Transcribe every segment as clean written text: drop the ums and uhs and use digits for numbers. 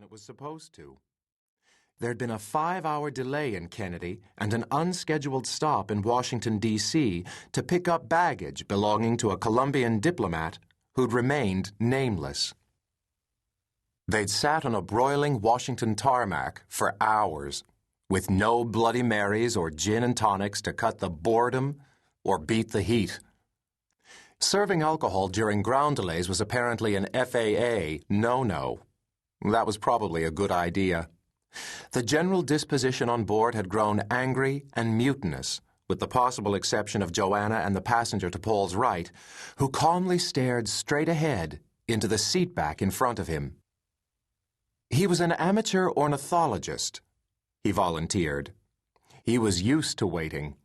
it was supposed to. There'd been a 5-hour delay in Kennedy and an unscheduled stop in Washington, D.C. to pick up baggage belonging to a Colombian diplomat who'd remained nameless. They'd sat on a broiling Washington tarmac for hours, with no Bloody Marys or gin and tonics to cut the boredom or beat the heat. Serving alcohol during ground delays was apparently an FAA no-no. That was probably a good idea. The general disposition on board had grown angry and mutinous, with the possible exception of Joanna and the passenger to Paul's right, who calmly stared straight ahead into the seat back in front of him. He was an amateur ornithologist, he volunteered. He was used to waiting.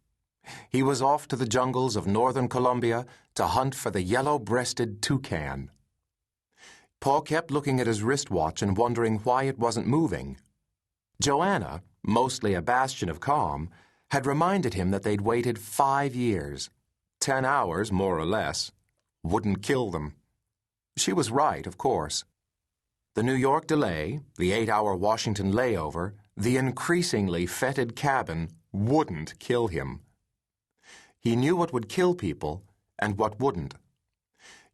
He was off to the jungles of northern Colombia to hunt for the yellow-breasted toucan. Paul kept looking at his wristwatch and wondering why it wasn't moving. Joanna, mostly a bastion of calm, had reminded him that they'd waited 5 years. 10 hours, more or less, wouldn't kill them. She was right, of course. The New York delay, the 8-hour Washington layover, the increasingly fetid cabin wouldn't kill him. He knew what would kill people and what wouldn't.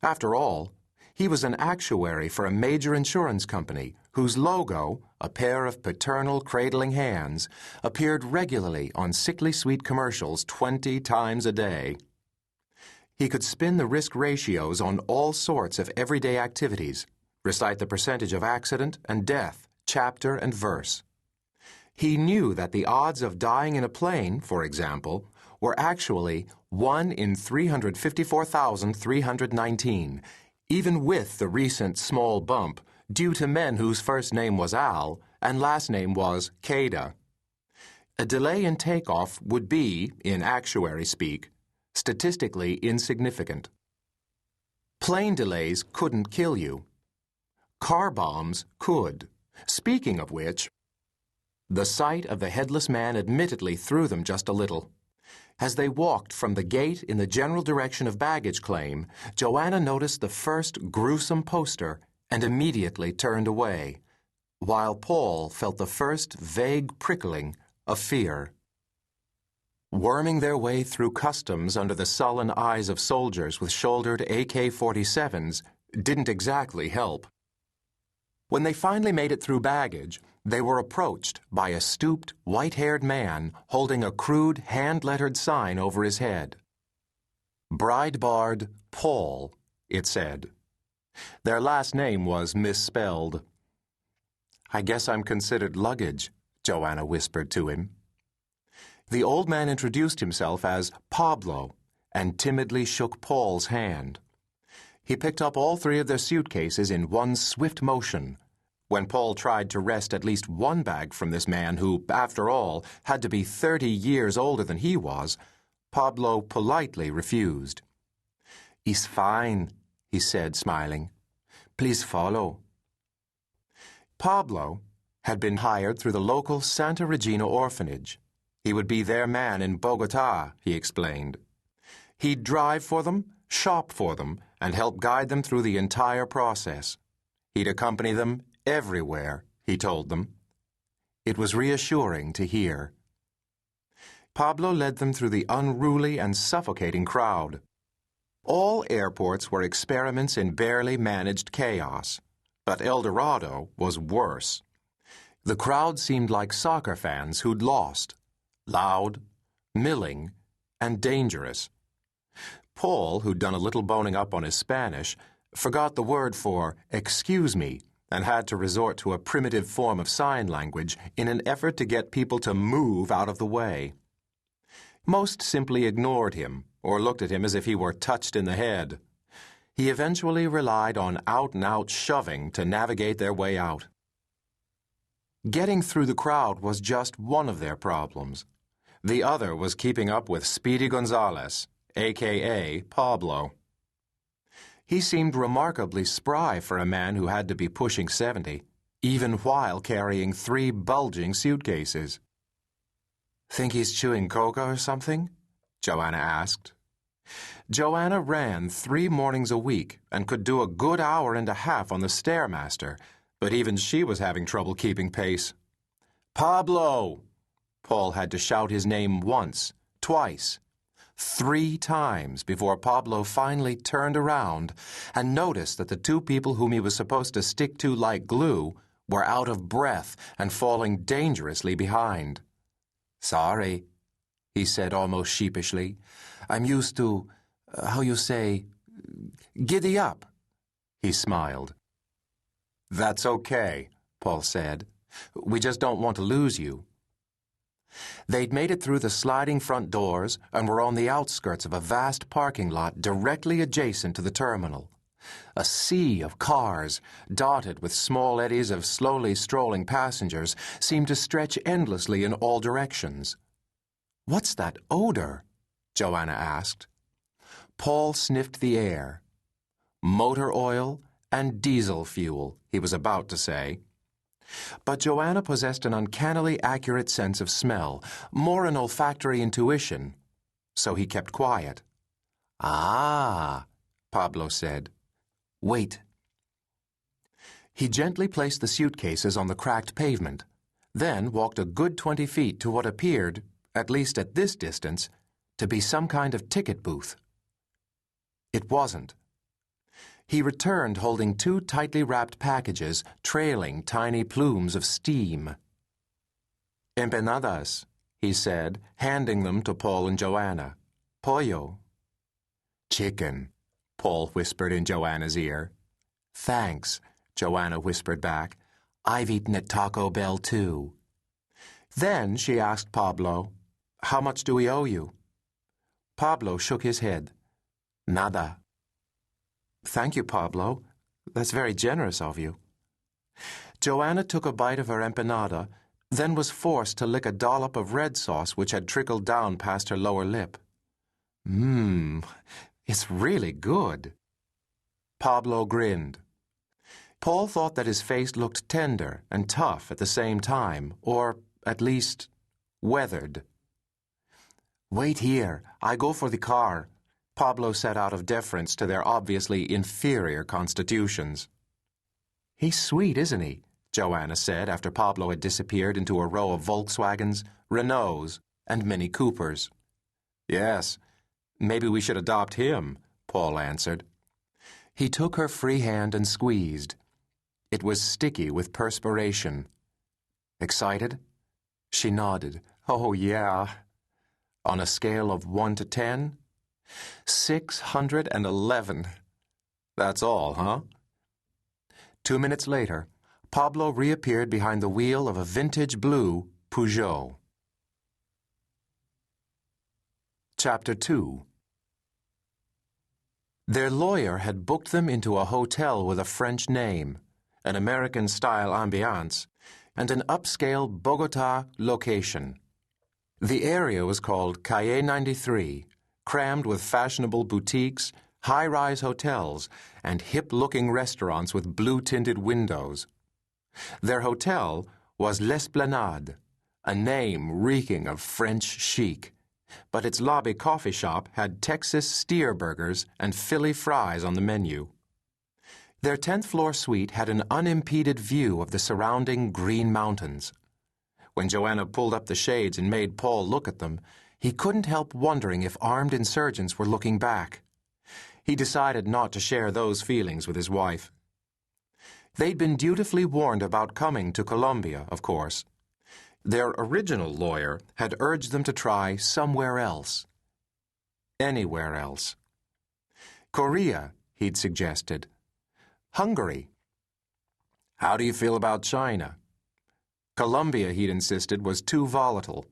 After all, he was an actuary for a major insurance company whose logo, a pair of paternal cradling hands, appeared regularly on sickly sweet commercials 20 times a day. He could spin the risk ratios on all sorts of everyday activities, recite the percentage of accident and death, chapter and verse. He knew that the odds of dying in a plane, for example, were actually 1 in 354,319, even with the recent small bump due to men whose first name was Al and last name was Cada. A delay in takeoff would be, in actuary speak, statistically insignificant. Plane delays couldn't kill you. Car bombs could. Speaking of which, the sight of the headless man admittedly threw them just a little. As they walked from the gate in the general direction of baggage claim, Joanna noticed the first gruesome poster and immediately turned away, while Paul felt the first vague prickling of fear. Worming their way through customs under the sullen eyes of soldiers with shouldered AK-47s didn't exactly help. When they finally made it through baggage, they were approached by a stooped, white-haired man holding a crude, hand-lettered sign over his head. Bride-barred Paul, it said. Their last name was misspelled. "I guess I'm considered luggage," Joanna whispered to him. The old man introduced himself as Pablo and timidly shook Paul's hand. He picked up all 3 of their suitcases in one swift motion. When Paul tried to wrest at least one bag from this man who, after all, had to be 30 years older than he was, Pablo politely refused. "It's fine," he said, smiling. "Please follow." Pablo had been hired through the local Santa Regina orphanage. He would be their man in Bogota, he explained. He'd drive for them, shop for them, and help guide them through the entire process. He'd accompany them everywhere, he told them. It was reassuring to hear. Pablo led them through the unruly and suffocating crowd. All airports were experiments in barely managed chaos, but El Dorado was worse. The crowd seemed like soccer fans who'd lost, loud, milling, and dangerous. Paul, who'd done a little boning up on his Spanish, forgot the word for "excuse me" and had to resort to a primitive form of sign language in an effort to get people to move out of the way. Most simply ignored him or looked at him as if he were touched in the head. He eventually relied on out-and-out shoving to navigate their way out. Getting through the crowd was just one of their problems. The other was keeping up with Speedy Gonzalez, a.k.a. Pablo. He seemed remarkably spry for a man who had to be pushing 70, even while carrying 3 bulging suitcases. "Think he's chewing coca or something?" Joanna asked. Joanna ran 3 mornings a week and could do a good hour and a half on the Stairmaster, But even she was having trouble keeping pace. "Pablo!" Paul had to shout his name once, twice, 3 times before Pablo finally turned around and noticed that the 2 people whom he was supposed to stick to like glue were out of breath and falling dangerously behind. "Sorry," he said almost sheepishly. "I'm used to, how you say, giddy up." He smiled. "That's okay," Paul said. "We just don't want to lose you." They'd made it through the sliding front doors and were on the outskirts of a vast parking lot directly adjacent to the terminal. A sea of cars, dotted with small eddies of slowly strolling passengers, seemed to stretch endlessly in all directions. "What's that odor?" Joanna asked. Paul sniffed the air. "Motor oil and diesel fuel," he was about to say. But Joanna possessed an uncannily accurate sense of smell, more an olfactory intuition, so he kept quiet. "Ah," Pablo said. "Wait." He gently placed the suitcases on the cracked pavement, then walked a good 20 feet to what appeared, at least at this distance, to be some kind of ticket booth. It wasn't. He returned holding 2 tightly wrapped packages trailing tiny plumes of steam. "Empanadas," he said, handing them to Paul and Joanna. "Pollo." "Chicken," Paul whispered in Joanna's ear. "Thanks," Joanna whispered back. "I've eaten at Taco Bell too." Then she asked Pablo, "How much do we owe you?" Pablo shook his head. "Nada." "Thank you, Pablo. That's very generous of you." Joanna took a bite of her empanada, then was forced to lick a dollop of red sauce which had trickled down past her lower lip. It's really good." Pablo grinned. Paul thought that his face looked tender and tough at the same time, or, at least, weathered. "Wait here. I go for the car," Pablo said out of deference to their obviously inferior constitutions. "He's sweet, isn't he?" Joanna said after Pablo had disappeared into a row of Volkswagens, Renaults, and Mini Coopers. "Yes, maybe we should adopt him," Paul answered. He took her free hand and squeezed. It was sticky with perspiration. "Excited?" She nodded. "Oh, yeah." On a scale of 1 to 10? 611. That's all, huh? 2 minutes later, Pablo reappeared behind the wheel of a vintage blue Peugeot. Chapter 2. Their lawyer had booked them into a hotel with a French name, an American-style ambiance, and an upscale Bogotá location. The area was called Calle 93, crammed with fashionable boutiques, high-rise hotels, and hip-looking restaurants with blue-tinted windows. Their hotel was L'Esplanade, a name reeking of French chic, but its lobby coffee shop had Texas steer burgers and Philly fries on the menu. Their 10th-floor suite had an unimpeded view of the surrounding green mountains. When Joanna pulled up the shades and made Paul look at them, he couldn't help wondering if armed insurgents were looking back. He decided not to share those feelings with his wife. They'd been dutifully warned about coming to Colombia, of course. Their original lawyer had urged them to try somewhere else. Anywhere else. Korea, he'd suggested. Hungary. How do you feel about China? Colombia, he'd insisted, was too volatile.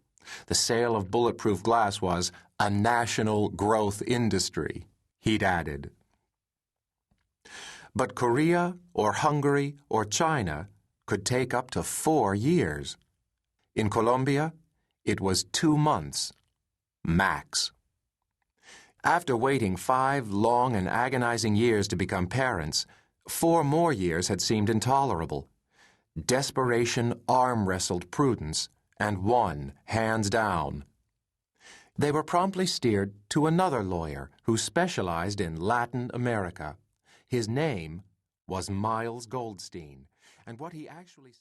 The sale of bulletproof glass was a national growth industry, he'd added. But Korea or Hungary or China could take up to 4 years. In Colombia, it was 2 months, max. After waiting 5 long and agonizing years to become parents, 4 more years had seemed intolerable. Desperation arm-wrestled prudence and won hands down. They were promptly steered to another lawyer who specialized in Latin America. His name was Miles Goldstein, and what he actually